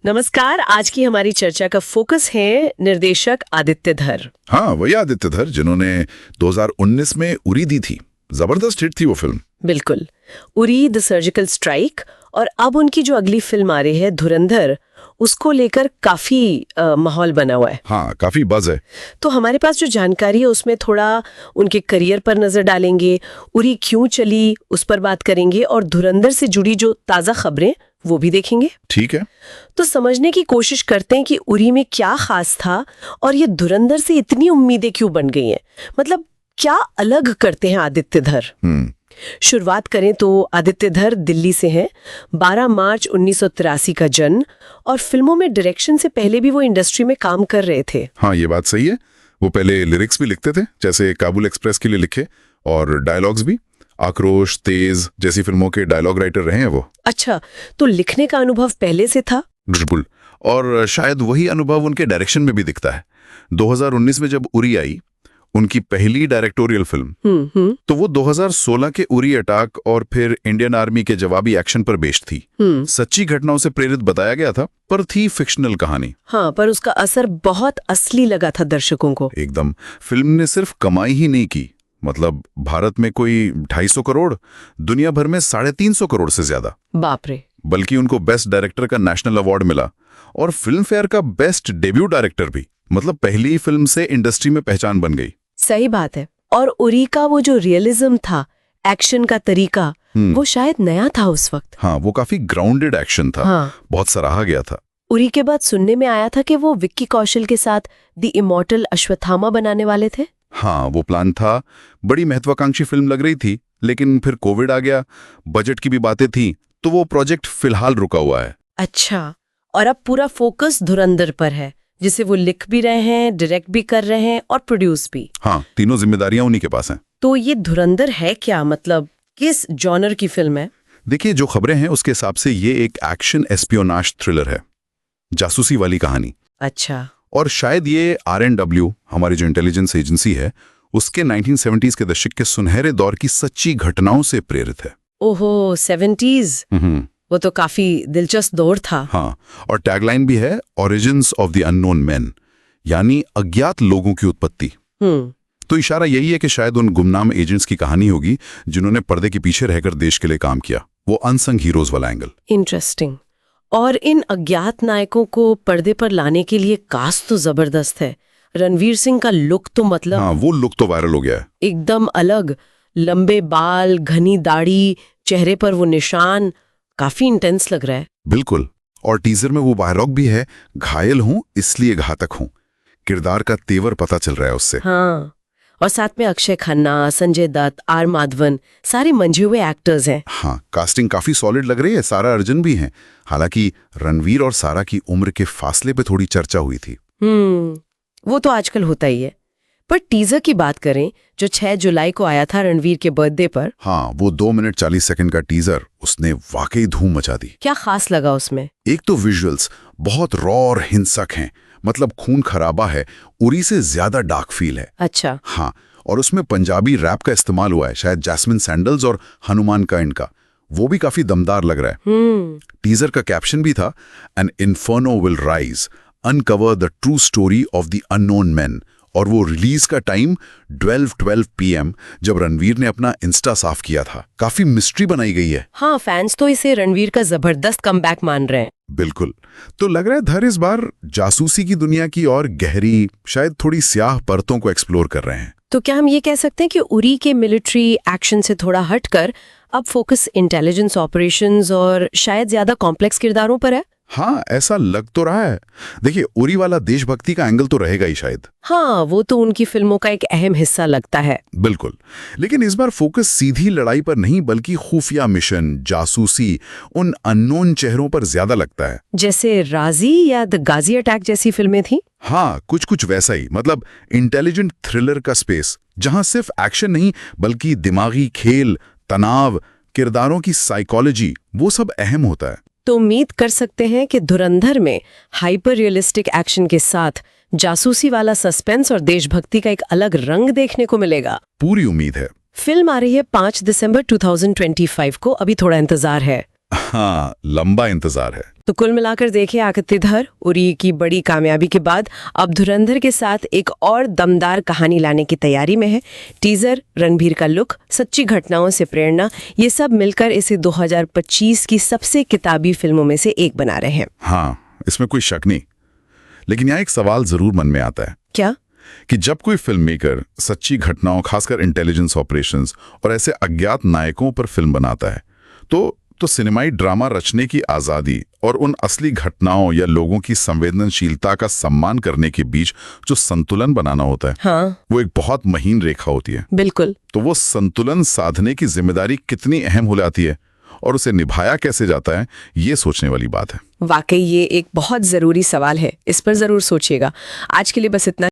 नमस्कार। आज की हमारी चर्चा का फोकस है निर्देशक आदित्य धर। हाँ, वही आदित्य धर जिन्होंने 2019 में उरी दी थी। जबरदस्त हिट थी वो फिल्म। बिल्कुल, उरी, द सर्जिकल स्ट्राइक, और अब उनकी जो अगली फिल्म आ रही है धुरंधर, उसको लेकर काफी माहौल बना हुआ है। हाँ, काफी बज़ है। तो हमारे पास जो जानकारी है उसमें थोड़ा उनके करियर पर नजर डालेंगे, उरी क्यों चली उस पर बात करेंगे, और धुरंधर से जुड़ी जो ताजा खबरें वो भी देखेंगे। ठीक है। तो समझने की कोशिश करते हैं कि उरी में क्या खास था और ये धुरंधर से इतनी उम्मीदें क्यों बन गई हैं। मतलब क्या अलग करते हैं आदित्य धर। शुरुआत करें तो आदित्य धर दिल्ली से हैं। 12 मार्च 1983 का जन्म, और फिल्मों में डायरेक्शन से पहले भी वो इंडस्ट्री में काम कर रहे थे। हाँ, ये बात सही है। वो पहले लिरिक्स भी लिखते थे, जैसे काबुल एक्सप्रेस के लिए लिखे, और डायलॉग्स भी। आक्रोश, तेज जैसी फिल्मों के डायलॉग राइटर रहे हैं वो। अच्छा, तो लिखने का अनुभव पहले से था। बिल्कुल, और शायद वही अनुभव उनके डायरेक्शन में भी दिखता है। 2019 में जब उरी आई, उनकी पहली डायरेक्टोरियल फिल्म, तो वो 2016 के उरी अटैक और फिर इंडियन आर्मी के जवाबी एक्शन पर बेस्ड थी। सच्ची घटनाओं से प्रेरित बताया गया था, पर थी फिक्शनल कहानी। हाँ, पर उसका असर बहुत असली लगा था दर्शकों को। एकदम। फिल्म ने सिर्फ कमाई ही नहीं की, मतलब भारत में कोई 250 करोड़, दुनिया भर में 350 करोड़ से ज्यादा। बाप रे। बल्कि उनको बेस्ट डायरेक्टर का नेशनल अवार्ड मिला, और फिल्म फेयर का बेस्ट डेब्यू डायरेक्टर भी। मतलब पहली फिल्म से इंडस्ट्री में पहचान बन गई। सही बात है। और उरी का वो जो रियलिज्म था, एक्शन का तरीका, वो शायद नया था उस वक्त। हाँ, वो काफी ग्राउंडेड एक्शन था। हाँ। बहुत सराहा गया था। उरी के बाद सुनने में आया था कि वो विक्की कौशल के साथ द इमॉर्टल अश्वत्थामा बनाने वाले थे। हाँ, वो प्लान था। बड़ी महत्वाकांक्षी फिल्म लग रही थी, लेकिन फिर कोविड आ गया, बजट की भी बातें थी, तो वो प्रोजेक्ट फिलहाल रुका हुआ है। अच्छा, और अब पूरा फोकस धुरंधर पर है, जिसे वो लिख भी रहे हैं, डायरेक्ट भी कर रहे हैं और प्रोड्यूस भी। हाँ, तीनों जिम्मेदारियां उन्हीं के पास हैं। तो ये धुरंधर है क्या, मतलब किस जॉनर की फिल्म है? देखिए, जो खबरें हैं उसके हिसाब से ये एक एक्शन एस्पियोनाज थ्रिलर है, जासूसी वाली कहानी। अच्छा। और शायद ये RNW, हमारी जो इंटेलिजेंस एजेंसी है, उसके 1970s के दशक के सुनहरे दौर की सच्ची घटनाओं से प्रेरित है। ओहो, 70s। वो तो काफी दिलचस्प दौर था। हाँ, और टैगलाइन भी है origins of the unknown man, यानी अज्ञात लोगों की उत्पत्ति। तो इशारा यही है कि शायद उन गुमनाम एजेंट्स की कहानी होगी जिन्होंने पर्दे के पीछे रहकर देश के लिए काम किया। वो अनसंग हीरोज वाला एंगल। इंटरेस्टिंग। और इन अज्ञात नायकों को पर्दे पर लाने के लिए कास्ट तो जबरदस्त है। रणवीर सिंह का लुक तो मतलब, हाँ, वो लुक तो वायरल हो गया है। एकदम अलग। लंबे बाल, घनी दाढ़ी, चेहरे पर वो निशान, काफी इंटेंस लग रहा है। बिल्कुल। और टीजर में वो डायलॉग भी है, घायल हूं इसलिए घातक हूं। किरदार का तेवर पता चल रहा है उससे। हाँ, और साथ में अक्षय खन्ना, संजय दत्त, आर माधवन, सारे मंझे हुए एक्टर्स हैं। हाँ, कास्टिंग काफी सॉलिड लग रही है। सारा अर्जुन भी हैं। हालांकि रणवीर और सारा की उम्र के फासले पे थोड़ी चर्चा हुई थी। वो तो आजकल होता ही है। पर टीजर की बात करें, जो 6 जुलाई को आया था रणवीर के बर्थडे पर। हाँ, वो 2 मिनट 40 सेकंड का टीजर, उसने वाकई धूम मचा दी। क्या खास लगा उसमें? एक तो विजुअल्स बहुत रॉ और हिंसक हैं, मतलब खून खराबा है, उरी से ज्यादा डार्क फील है। अच्छा। हाँ, और उसमें पंजाबी रैप का इस्तेमाल हुआ है, शायद जैस्मिन सैंडल्स और हनुमान का इनका। वो भी काफी दमदार लग रहा है। टीजर का कैप्शन भी था, an inferno will rise, uncover the true story of the unknown man. और वो रिलीज का टाइम 12 PM, जब रणवीर ने अपना इंस्टा साफ किया था। काफी मिस्ट्री बनाई गई है। हाँ, फैंस तो इसे रणवीर का जबरदस्त कमबैक मान रहे हैं। बिल्कुल। तो लग रहा है धर इस बार जासूसी की दुनिया की और गहरी, शायद थोड़ी स्याह परतों को एक्सप्लोर कर रहे हैं। तो क्या हम ये कह सकते हैं कि उरी के मिलिट्री एक्शन से थोड़ा हटकर अब फोकस इंटेलिजेंस ऑपरेशंस और शायद ज्यादा कॉम्प्लेक्स किरदारों पर है? हाँ, ऐसा लग तो रहा है। देखिए, उरी वाला देशभक्ति का एंगल तो रहेगा ही शायद। हाँ, वो तो उनकी फिल्मों का एक अहम हिस्सा लगता है। बिल्कुल। लेकिन इस बार फोकस सीधी लड़ाई पर नहीं, बल्कि खुफिया मिशन, जासूसी, उन अननोन चेहरों पर ज्यादा लगता है। जैसे राजी या द गाजी अटैक जैसी फिल्में थी। हाँ, कुछ वैसा ही। मतलब इंटेलिजेंट थ्रिलर का स्पेस, जहां सिर्फ एक्शन नहीं, बल्कि दिमागी खेल, तनाव, किरदारों की साइकोलॉजी, वो सब अहम होता है। तो उम्मीद कर सकते हैं कि धुरंधर में हाइपर रियलिस्टिक एक्शन के साथ जासूसी वाला सस्पेंस और देशभक्ति का एक अलग रंग देखने को मिलेगा। पूरी उम्मीद है। फिल्म आ रही है 5 दिसंबर 2025 को। अभी थोड़ा इंतजार है। हाँ, लंबा इंतजार है। तो कुल मिलाकर देखें आदित्यधर उरी की बड़ी कामयाबी के बाद अब धुरंधर के साथ एक और दमदार कहानी लाने की तैयारी में है। टीजर, रणबीर का लुक, सच्ची घटनाओं से प्रेरणा, ये सब मिलकर इसे 2025 की सबसे किताबी फिल्मों में से एक बना रहे हैं। हाँ, इसमें कोई शक नहीं। लेकिन यहाँ एक सवाल जरूर मन में आता है। क्या? कि जब कोई फिल्म मेकर सच्ची घटनाओं, खासकर इंटेलिजेंस ऑपरेशंस और ऐसे अज्ञात नायकों पर फिल्म बनाता है, तो सिनेमाई ड्रामा रचने की आजादी और उन असली घटनाओं या लोगों की संवेदनशीलता का सम्मान करने के बीच जो संतुलन बनाना होता है, हाँ, वो एक बहुत महीन रेखा होती है। बिल्कुल। तो वो संतुलन साधने की जिम्मेदारी कितनी अहम हो जाती है और उसे निभाया कैसे जाता है, ये सोचने वाली बात है। वाकई ये एक बहुत जरूरी सवाल है, इस पर जरूर सोचिएगा। आज के लिए बस इतना।